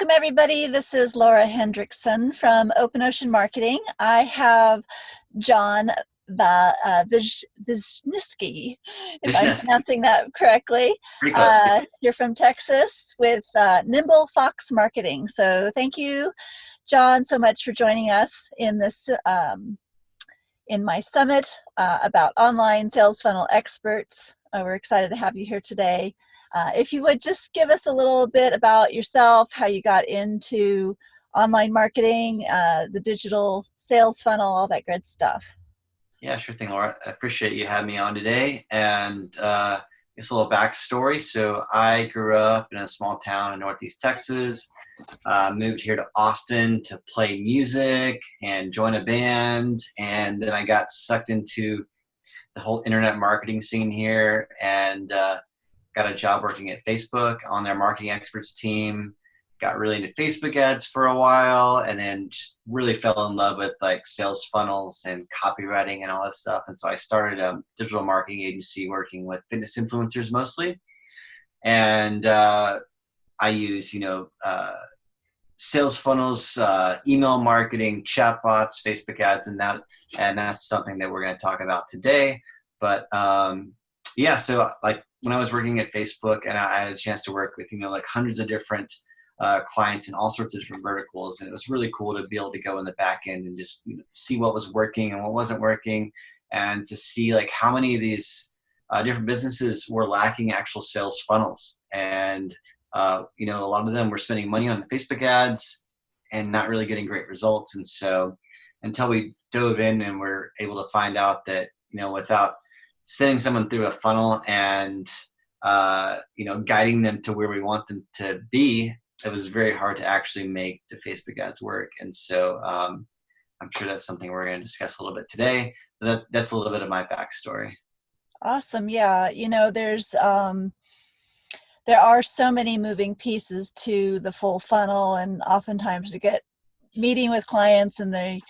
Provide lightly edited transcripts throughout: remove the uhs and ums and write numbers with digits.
Welcome, everybody. This is Laura Hendrickson from Open Ocean Marketing. I have John Vishnesky, if I'm Vishnesky. pronouncing that correctly. Pretty close. You're from Texas with Nimble Fox Marketing. So thank you, John, so much for joining us in this in my summit about online sales funnel experts. We're excited to have you here today. If you would just give us a little bit about yourself, how you got into online marketing, the digital sales funnel, all that good stuff. Yeah, sure thing, Laura. I appreciate you having me on today. And just a little backstory. So I grew up in a small town in Northeast Texas, moved here to Austin to play music and join a band. And then I got sucked into the whole internet marketing scene here and got a job working at Facebook on their marketing experts team. Got really into Facebook ads for a while, and then just really fell in love with like sales funnels and copywriting and all that stuff. And so I started a digital marketing agency working with fitness influencers mostly. And I use, sales funnels, email marketing, chatbots, Facebook ads, and that's something that we're going to talk about today. But so like when I was working at Facebook, and I had a chance to work with like hundreds of different clients in all sorts of different verticals, and it was really cool to be able to go in the back end and just see what was working and what wasn't working, and to see like how many of these different businesses were lacking actual sales funnels. And a lot of them were spending money on Facebook ads and not really getting great results. And so until we dove in and were able to find out that without sending someone through a funnel and guiding them to where we want them to be, it was very hard to actually make the Facebook ads work. And so I'm sure that's something we're going to discuss a little bit today. But that's a little bit of my backstory. Awesome. Yeah. There are so many moving pieces to the full funnel, and oftentimes you get meeting with clients and they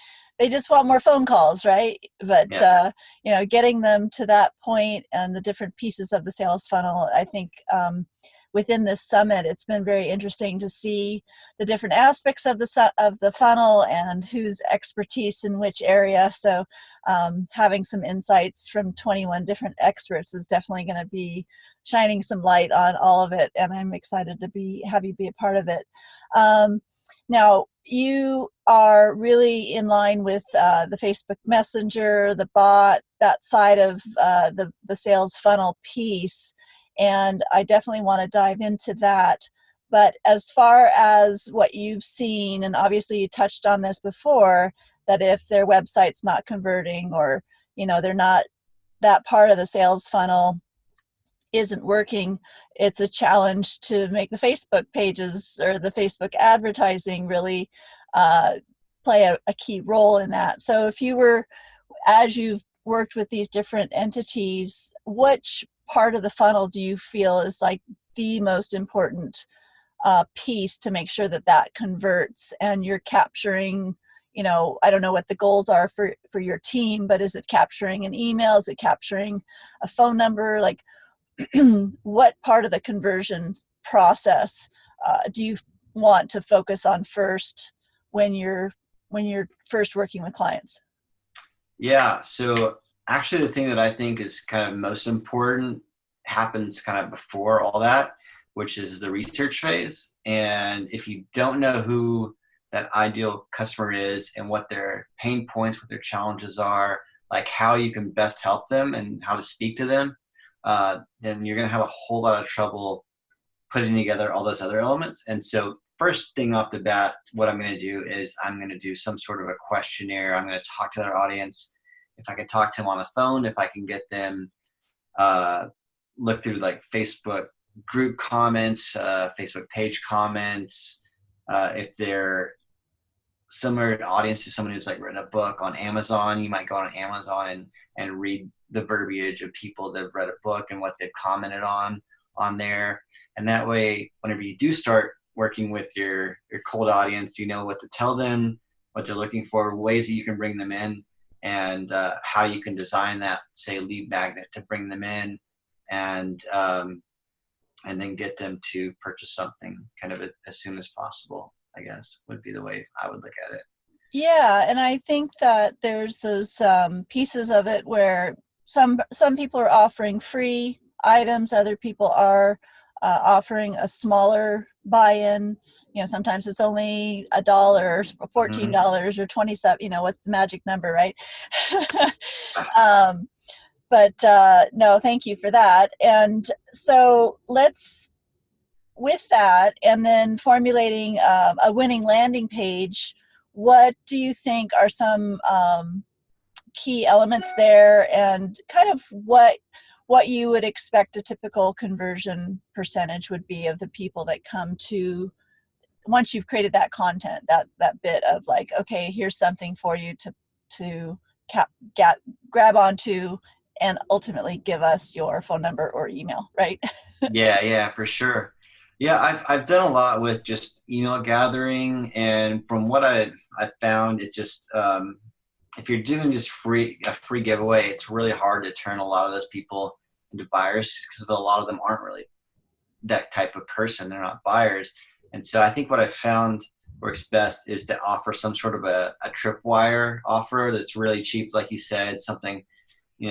just want more phone calls, right? But Yeah. Getting them to that point and the different pieces of the sales funnel, I think within this summit, it's been very interesting to see the different aspects of the funnel and whose expertise in which area. So having some insights from 21 different experts is definitely going to be shining some light on all of it, and I'm excited to have you be a part of it. Now, you are really in line with the Facebook Messenger, the bot, that side of the sales funnel piece, and I definitely want to dive into that. But as far as what you've seen, and obviously you touched on this before, that if their website's not converting or they're not, that part of the sales funnel isn't working, it's a challenge to make the Facebook pages or the Facebook advertising really play a key role in that. So as you've worked with these different entities, which part of the funnel do you feel is like the most important piece to make sure that converts and you're capturing, I don't know what the goals are for your team, but is it capturing an email? Is it capturing a phone number? Like, what part of the conversion process do you want to focus on first when you're first working with clients? Yeah. So actually the thing that I think is kind of most important happens kind of before all that, which is the research phase. And if you don't know who that ideal customer is and what their pain points, what their challenges are, like how you can best help them and how to speak to them, then you're going to have a whole lot of trouble putting together all those other elements. And so first thing off the bat, what I'm going to do is I'm going to do some sort of a questionnaire. I'm going to talk to their audience. If I can talk to them on the phone, if I can get them look through like Facebook group comments, Facebook page comments, if they're similar audience to someone who's like written a book on Amazon, you might go on Amazon and read the verbiage of people that have read a book and what they've commented on there. And that way, whenever you do start working with your cold audience, you know what to tell them, what they're looking for, ways that you can bring them in, and how you can design that, say, lead magnet to bring them in. And and then get them to purchase something kind of as soon as possible, I guess would be the way I would look at it. Yeah, and I think that there's those pieces of it where some people are offering free items, other people are offering a smaller buy-in. You know, sometimes it's only $1, or Mm-hmm. $14, or 27. You know, what's the magic number, right? um, but no, thank you for that. And so let's, with that, and then formulating a winning landing page, what do you think are some key elements there, and kind of what you would expect a typical conversion percentage would be of the people that come to, once you've created that content, that bit of like, okay, here's something for you to cap, get, grab onto, and ultimately give us your phone number or email, right? Yeah, yeah, for sure. Yeah, I've done a lot with just email gathering, and from what I found, it's just if you're doing just a free giveaway, it's really hard to turn a lot of those people into buyers because a lot of them aren't really that type of person. They're not buyers, and so I think what I found works best is to offer some sort of a tripwire offer that's really cheap, like you said, something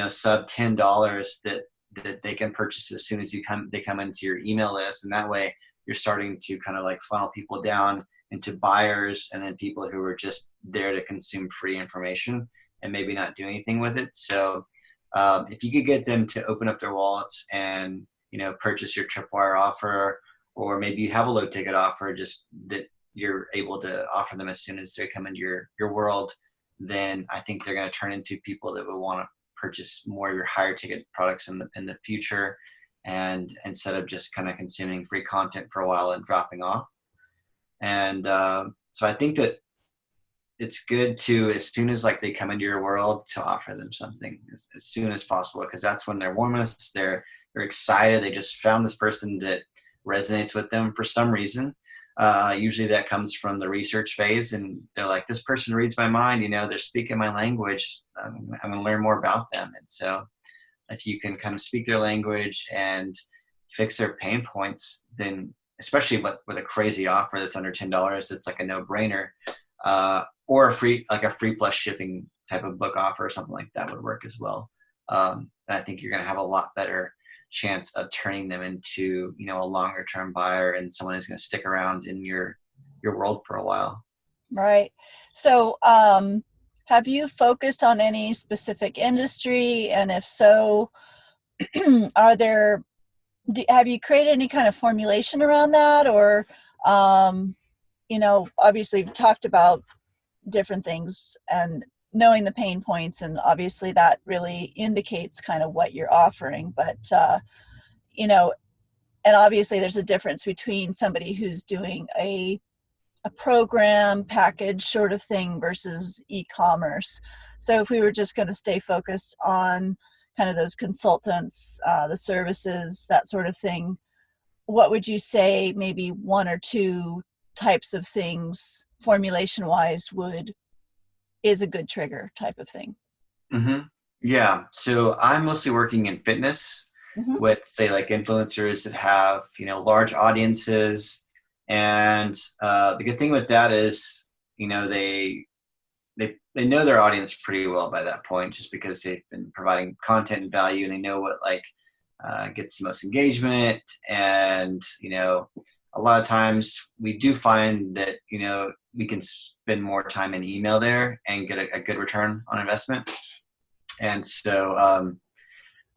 sub $10 that they can purchase as soon as they come into your email list, and that way you're starting to kind of like funnel people down into buyers and then people who are just there to consume free information and maybe not do anything with it. So if you could get them to open up their wallets and purchase your tripwire offer, or maybe you have a low ticket offer just that you're able to offer them as soon as they come into your world, then I think they're going to turn into people that will want to purchase more of your higher ticket products in the future, and instead of just kind of consuming free content for a while and dropping off. And so I think that it's good to, as soon as like they come into your world, to offer them something as soon as possible, because that's when they're warmest. They're excited. They just found this person that resonates with them for some reason. Usually that comes from the research phase, and they're like, this person reads my mind, they're speaking my language. I'm going to learn more about them. And so if you can kind of speak their language and fix their pain points, then especially with a crazy offer that's under $10, it's like a no-brainer, or a free plus shipping type of book offer or something like that would work as well. And I think you're going to have a lot better chance of turning them into a longer term buyer and someone who's going to stick around in your world for a while. Right. So have you focused on any specific industry, and if so, are there, have you created any kind of formulation around that, or obviously you've talked about different things and knowing the pain points, and obviously that really indicates kind of what you're offering, but and obviously there's a difference between somebody who's doing a program package sort of thing versus e-commerce. So if we were just going to stay focused on kind of those consultants, the services, that sort of thing, what would you say maybe one or two types of things formulation wise is a good trigger type of thing? Mm-hmm. Yeah. So I'm mostly working in fitness Mm-hmm. with, say, like influencers that have, large audiences. And the good thing with that is, they know their audience pretty well by that point, just because they've been providing content and value, and they know what gets the most engagement. And, a lot of times we do find that, we can spend more time in email there and get a good return on investment. And so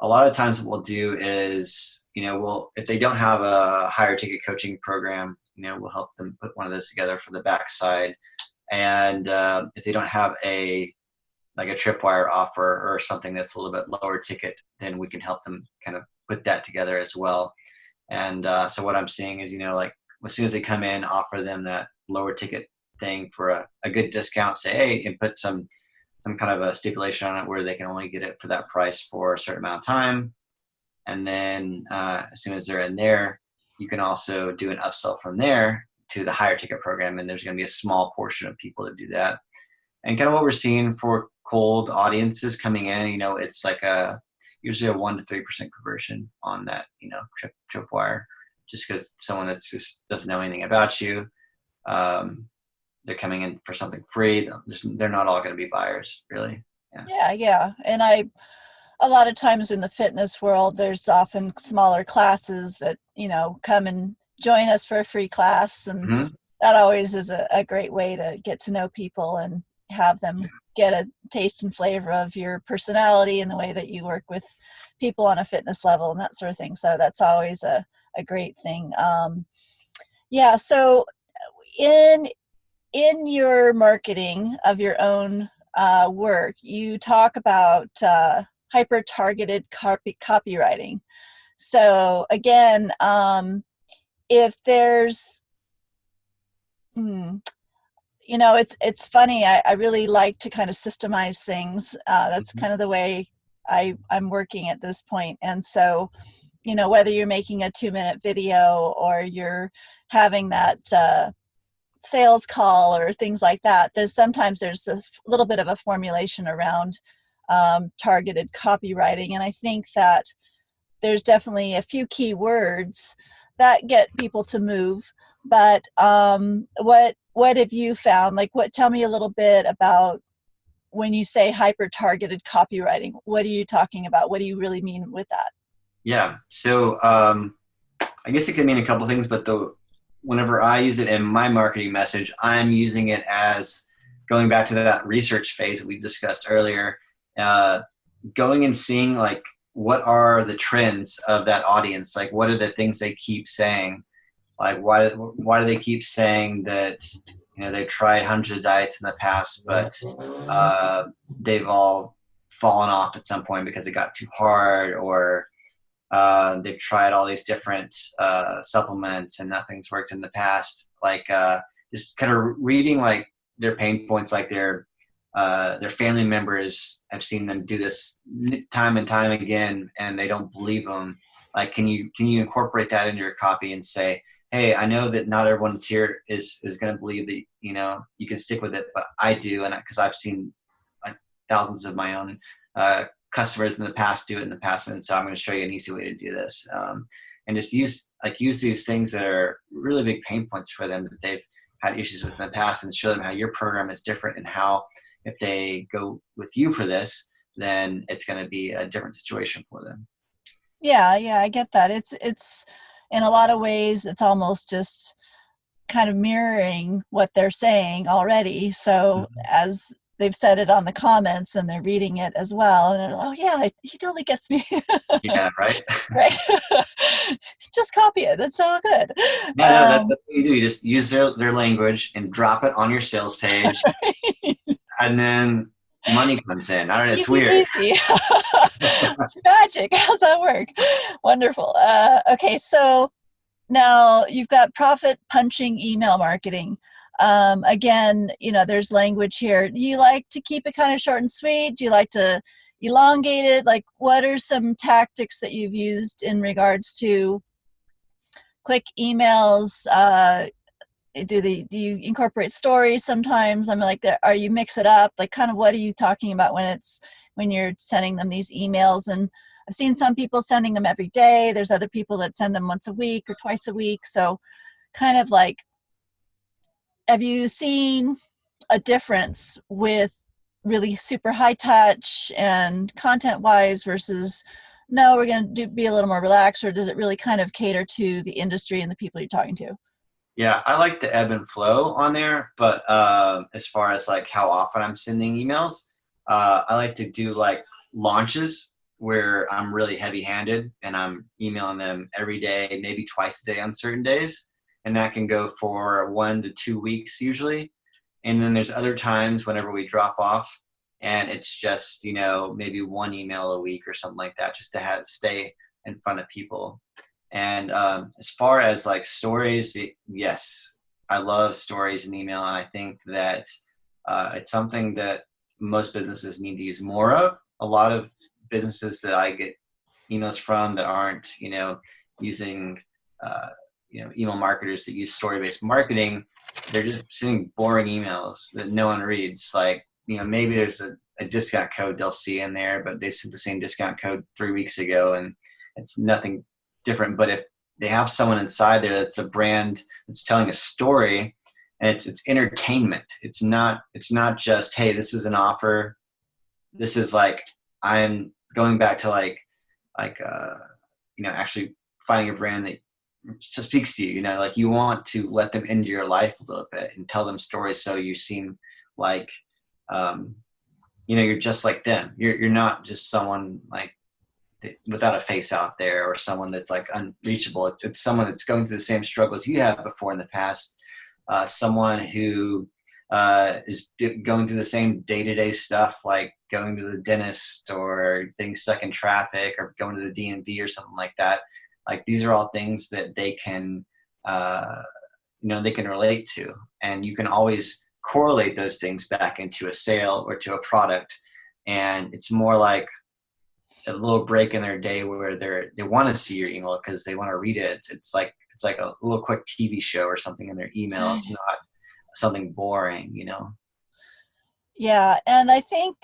a lot of times what we'll do is, if they don't have a higher ticket coaching program, we'll help them put one of those together for the backside. And if they don't have a tripwire offer or something that's a little bit lower ticket, then we can help them kind of put that together as well. And so what I'm seeing is, as soon as they come in, offer them that lower ticket thing for a good discount, say, hey, and put some kind of a stipulation on it where they can only get it for that price for a certain amount of time. And then as soon as they're in there, you can also do an upsell from there to the higher ticket program. And there's going to be a small portion of people that do that. And kind of what we're seeing for cold audiences coming in, it's like usually a 1% to 3% conversion on that, tripwire. just because someone that's just doesn't know anything about you, um, they're coming in for something free. They're not all going to be buyers, really. Yeah. Yeah, yeah. And a lot of times in the fitness world, there's often smaller classes that, come and join us for a free class. And Mm-hmm. that always is a great way to get to know people and have them get a taste and flavor of your personality and the way that you work with people on a fitness level and that sort of thing. So that's always a great thing. Yeah. So in your marketing of your own work, you talk about hyper targeted copywriting. So again, if there's, it's funny. I really like to kind of systemize things. That's Mm-hmm. kind of the way I'm working at this point. And so, whether you're making a 2-minute video or you're having that sales call or things like that, there's a little bit of a formulation around targeted copywriting. And I think that there's definitely a few key words that get people to move. But what have you found? Tell me a little bit about when you say hyper targeted copywriting. What are you talking about? What do you really mean with that? Yeah. So I guess it could mean a couple things, but whenever I use it in my marketing message, I'm using it as going back to that research phase that we discussed earlier, going and seeing like what are the trends of that audience, like what are the things they keep saying, like why do they keep saying that they've tried hundreds of diets in the past, but they've all fallen off at some point because it got too hard, or they've tried all these different supplements and nothing's worked in the past. Like just kind of reading like their pain points, like their family members have seen them do this time and time again, and they don't believe them. Like, can you incorporate that into your copy and say, hey, I know that not everyone's here is going to believe that you can stick with it, but I do, and because I've seen like thousands of my own customers in the past do it in the past, and so I'm going to show you an easy way to do this, and just use these things that are really big pain points for them that they've had issues with in the past, and show them how your program is different, and how if they go with you for this, then it's going to be a different situation for them. Yeah, I get that. It's in a lot of ways, it's almost just kind of mirroring what they're saying already. So Mm-hmm. as they've said it on the comments and they're reading it as well, and they're, oh yeah, he totally gets me. Yeah, right. Right. Just copy it. That's so good. Yeah, no, that's what you do. You just use their language and drop it on your sales page, and then money comes in. I don't know, it's Easy weird. peasy. Magic. How's that work? Wonderful. Okay, so now you've got profit punching email marketing. Again, there's language here. Do you like to keep it kind of short and sweet? Do you like to elongate it? Like, what are some tactics that you've used in regards to quick emails? Do you incorporate stories sometimes? I mean, like, are you mix it up? Like, kind of what are you talking about when you're sending them these emails? And I've seen some people sending them every day. There's other people that send them once a week or twice a week. So kind of like, have you seen a difference with really super high touch and content wise versus no, we're going to be a little more relaxed, or does it really kind of cater to the industry and the people you're talking to? Yeah, I like the ebb and flow on there, but as far as like how often I'm sending emails, I like to do like launches where I'm really heavy-handed and I'm emailing them every day, maybe twice a day on certain days, and that can go for 1 to 2 weeks usually. And then there's other times whenever we drop off, and it's just maybe one email a week or something like that, just to stay in front of people. And as far as like stories, yes, I love stories in email, and I think that it's something that most businesses need to use more of. A lot of businesses that I get emails from that aren't, using, email marketers that use story-based marketing, they're just sending boring emails that no one reads. Like, maybe there's a discount code they'll see in there, but they sent the same discount code 3 weeks ago, and it's nothing different. But if they have someone inside there that's a brand that's telling a story, and it's entertainment. It's not just, hey, this is an offer. This is like, I'm going back to actually finding a brand that just speaks to you. Like you want to let them into your life a little bit and tell them stories, so you seem like you're just like them. You're not just someone like without a face out there, or someone that's like unreachable. It's someone that's going through the same struggles you have before in the past. Someone who is going through the same day-to-day stuff, like going to the dentist or getting stuck in traffic or going to the DMV or something like that. Like these are all things that they can they can relate to, and you can always correlate those things back into a sale or to a product. And it's more like a little break in their day where they want to see your email because they want to read it. It's like a little quick TV show or something in their email. It's not something boring. Yeah, and I think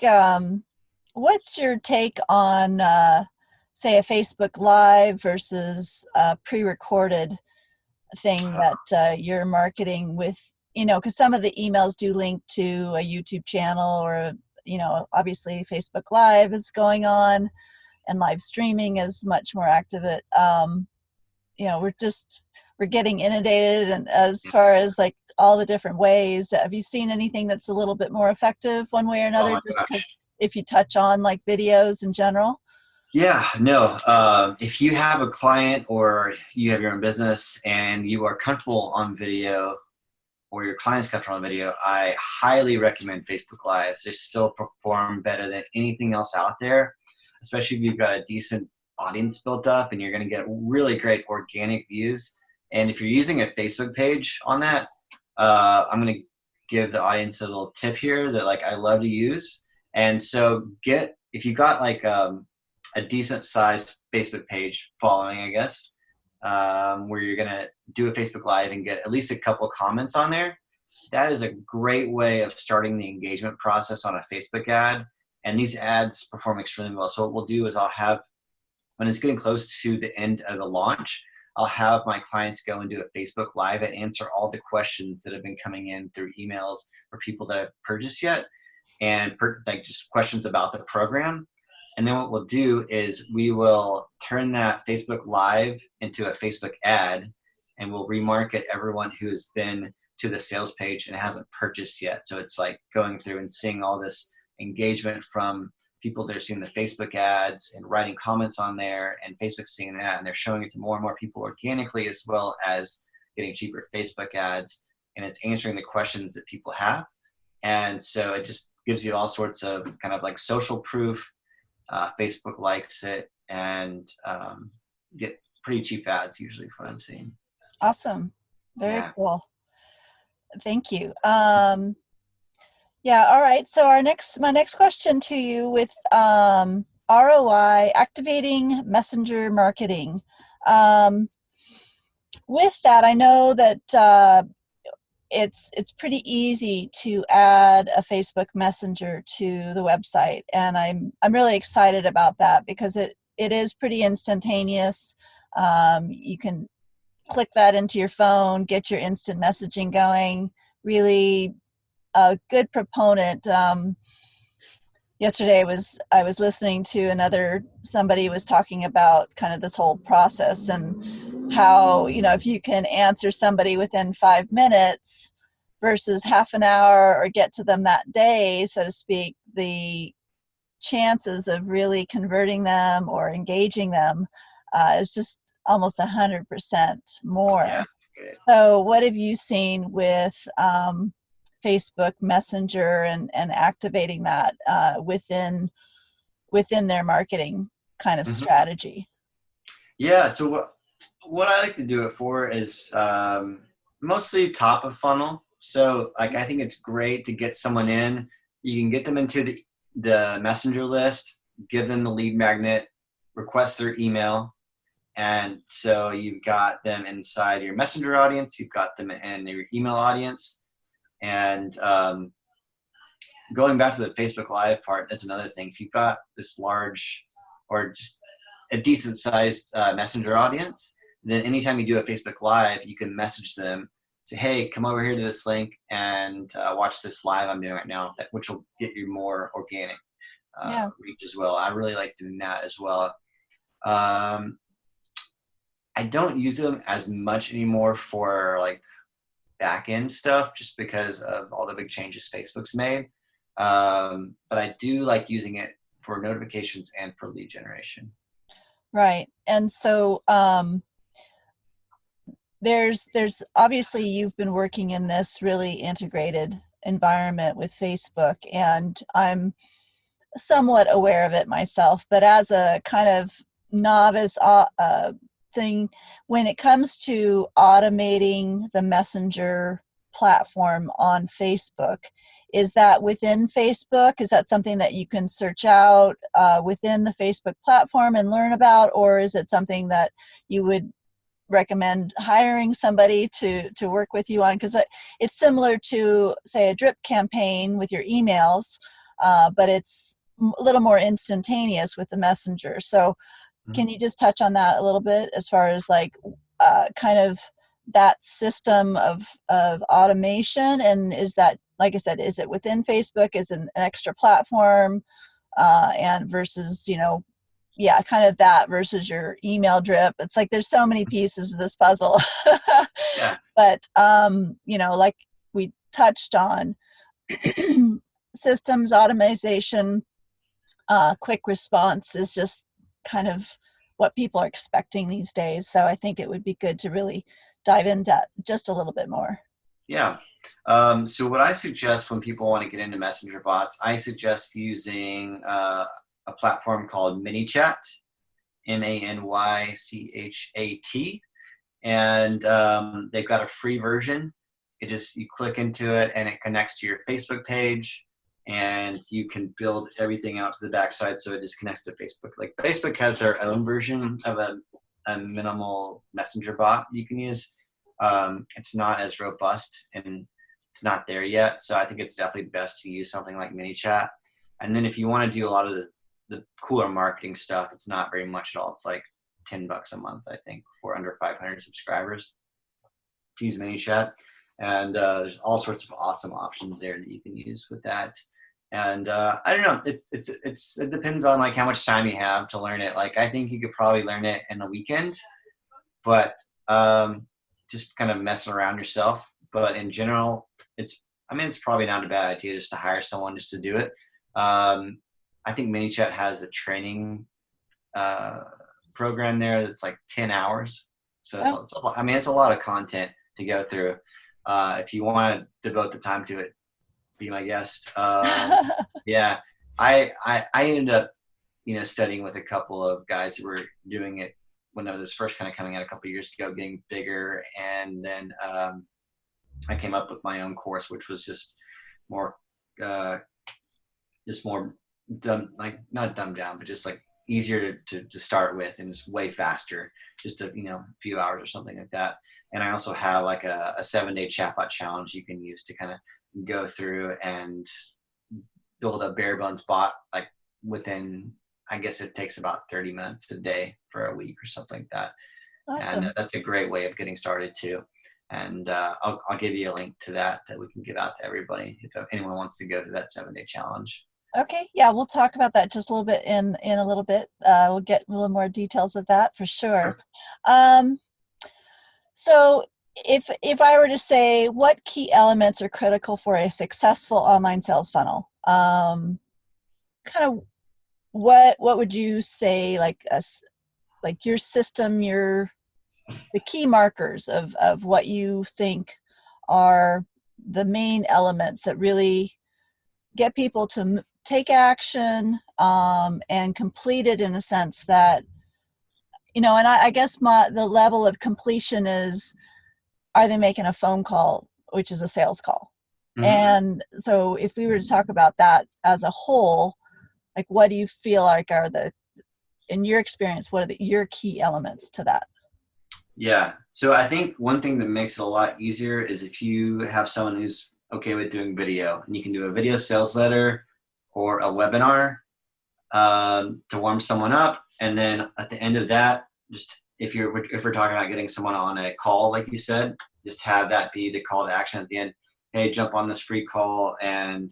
what's your take on say a Facebook Live versus a pre-recorded thing that you're marketing with, because some of the emails do link to a YouTube channel, or obviously Facebook Live is going on, and live streaming is much more active at we're getting inundated, and as far as like all the different ways. Have you seen anything that's a little bit more effective one way or Oh another, my just gosh. because if you touch on like videos in general? Yeah, no. If you have a client or you have your own business and you are comfortable on video, or your client's comfortable on video, I highly recommend Facebook Lives. They still perform better than anything else out there, especially if you've got a decent audience built up and you're going to get really great organic views. And if you're using a Facebook page on that, I'm going to give the audience a little tip here that like I love to use. And so if you got like a decent sized Facebook page following, I guess, where you're going to do a Facebook Live and get at least a couple comments on there, that is a great way of starting the engagement process on a Facebook ad. And these ads perform extremely well. So what we'll do is when it's getting close to the end of the launch, I'll have my clients go and do a Facebook Live and answer all the questions that have been coming in through emails for people that have purchased yet, and like just questions about the program. And then what we'll do is we will turn that Facebook Live into a Facebook ad, and we'll remarket everyone who has been to the sales page and hasn't purchased yet. So it's like going through and seeing all this engagement from people that are seeing the Facebook ads and writing comments on there, and Facebook's seeing that, and they're showing it to more and more people organically, as well as getting cheaper Facebook ads. And it's answering the questions that people have. And so it just gives you all sorts of kind of like social proof. Facebook likes it, and get pretty cheap ads usually for what I'm seeing. Awesome. Very Yeah. cool. Thank you. Yeah, all right. So my next question to you with ROI, activating messenger marketing. With that, I know that it's pretty easy to add a Facebook Messenger to the website, and I'm really excited about that because it is pretty instantaneous. You can click that into your phone, get your instant messaging going. Really a good proponent. Yesterday I was listening to somebody was talking about kind of this whole process, and how, if you can answer somebody within 5 minutes versus half an hour, or get to them that day, so to speak, the chances of really converting them or engaging them is just almost 100% Yeah. more. So what have you seen with Facebook Messenger and activating that within their marketing kind of Mm-hmm. strategy? Yeah. So what I like to do it for is mostly top of funnel. So like I think it's great to get someone in. You can get them into the messenger list, give them the lead magnet, request their email. And so you've got them inside your messenger audience, you've got them in your email audience. And going back to the Facebook Live part, that's another thing. If you've got this large or just a decent sized messenger audience, And then anytime you do a Facebook Live, you can message them, say, hey, come over here to this link and watch this live I'm doing right now, which will get you more organic Yeah. reach as well. I really like doing that as well. I don't use them as much anymore for like back end stuff just because of all the big changes Facebook's made. But I do like using it for notifications and for lead generation. Right. And so there's obviously you've been working in this really integrated environment with Facebook, and I'm somewhat aware of it myself, but as a kind of novice thing, when it comes to automating the messenger platform on Facebook, is that within Facebook? Is that something that you can search out within the Facebook platform and learn about, or is it something that you would recommend hiring somebody to work with you on? Because it's similar to, say, a drip campaign with your emails, but it's a little more instantaneous with the messenger. So can you just touch on that a little bit as far as like kind of that system of automation? And is that, like I said, is it within Facebook? Is it an extra platform? And versus, yeah, kind of that versus your email drip. It's like there's so many pieces of this puzzle. Yeah. But like we touched on, systems automation, quick response is just kind of what people are expecting these days. So I think it would be good to really dive into just a little bit more. Yeah. So what I suggest when people want to get into messenger bots, I suggest using a platform called ManyChat, ManyChat, and they've got a free version. You click into it and it connects to your Facebook page, and you can build everything out to the backside so it just connects to Facebook. Like Facebook has their own version of a minimal messenger bot you can use. It's not as robust and it's not there yet. So I think it's definitely best to use something like ManyChat. And then if you want to do a lot of the cooler marketing stuff, it's not very much at all. It's like $10 a month, I think, for under 500 subscribers to use ManyChat. And there's all sorts of awesome options there that you can use with that. And I don't know, it depends on like how much time you have to learn it. Like I think you could probably learn it in a weekend, but just kind of messing around yourself. But in general, it's probably not a bad idea just to hire someone just to do it. I think ManyChat has a training program there that's like 10 hours. So it's a lot of content to go through. If you want to devote the time to it, be my guest. Yeah, I ended up, studying with a couple of guys who were doing it when it was first kind of coming out a couple of years ago, getting bigger, and then I came up with my own course, which was just more dumb, like not dumbed down, but just like easier to start with, and it's way faster, just a few hours or something like that. And I also have like a 7-day chatbot challenge you can use to kind of go through and build a bare bones bot like within, I guess it takes about 30 minutes a day for a week or something like that. Awesome. And that's a great way of getting started too. And I'll give you a link to that we can give out to everybody if anyone wants to go through that 7-day challenge. Okay, yeah, we'll talk about that just a little bit in a little bit. We'll get a little more details of that for sure. So if I were to say what key elements are critical for a successful online sales funnel, kind of what would you say, like your system, the key markers of what you think are the main elements that really get people to take action and complete it in a sense that, and I guess the level of completion is, are they making a phone call, which is a sales call? Mm-hmm. And so if we were to talk about that as a whole, like what do you feel like are in your experience, what are your key elements to that? Yeah. So I think one thing that makes it a lot easier is if you have someone who's okay with doing video, and you can do a video sales letter or a webinar to warm someone up. And then at the end of that, just if we're talking about getting someone on a call, like you said, just have that be the call to action at the end. Hey, jump on this free call, and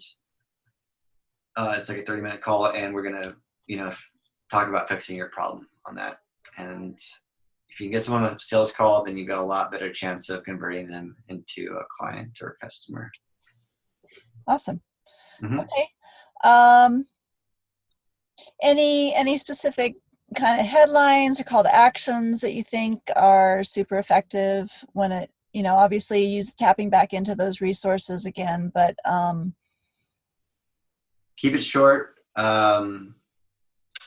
it's like a 30-minute call, and we're gonna, talk about fixing your problem on that. And if you get someone on a sales call, then you've got a lot better chance of converting them into a client or a customer. Awesome. Mm-hmm. Okay. Any specific kind of headlines or call to actions that you think are super effective when it, obviously use tapping back into those resources again, but keep it short,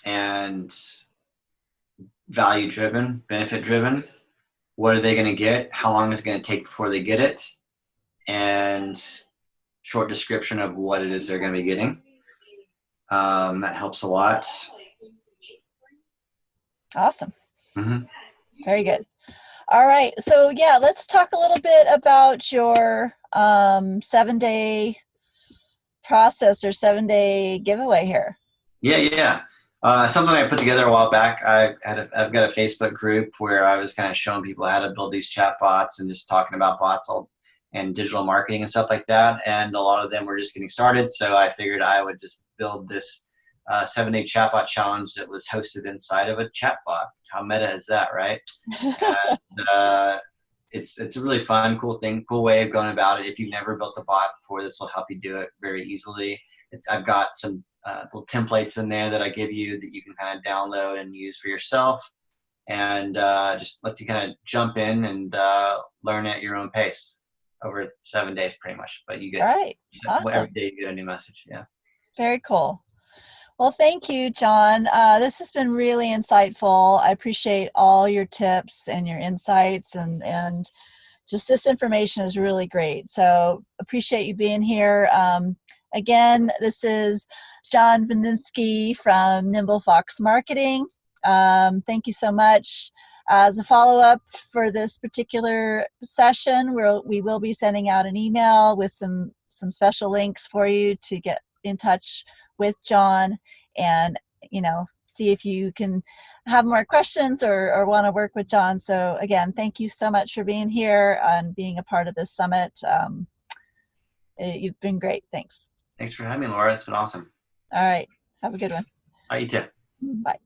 and value driven, benefit driven. What are they going to get? How long is it going to take before they get it? And short description of what it is they're going to be getting. That helps a lot. Awesome. Mm-hmm. Very good. All right. So yeah, let's talk a little bit about your 7-day process or 7-day giveaway here. Yeah. Something I put together a while back. I've got a Facebook group where I was kind of showing people how to build these chat bots and just talking about bots and digital marketing and stuff like that. And a lot of them were just getting started. So I figured I would just build this 7-day chatbot challenge that was hosted inside of a chatbot. How meta is that, right? And it's a really fun, cool way of going about it. If you've never built a bot before, this will help you do it very easily. I've got some little templates in there that I give you that you can kind of download and use for yourself, and just lets you kind of jump in and learn at your own pace over 7 days, pretty much. But you get Awesome. every day you get a new message. Yeah. Very cool. Well, thank you, John. This has been really insightful. I appreciate all your tips and your insights, and just this information is really great. So appreciate you being here. Again, this is John Vishnesky from Nimble Fox Marketing. Thank you so much. As a follow-up for this particular session, we will be sending out an email with some special links for you to get in touch with John and see if you can have more questions or want to work with John. So again, thank you so much for being here and being a part of this summit. You've been great. Thanks. Thanks for having me, Laura. It's been awesome. All right. Have a good one. All right, you too. Bye.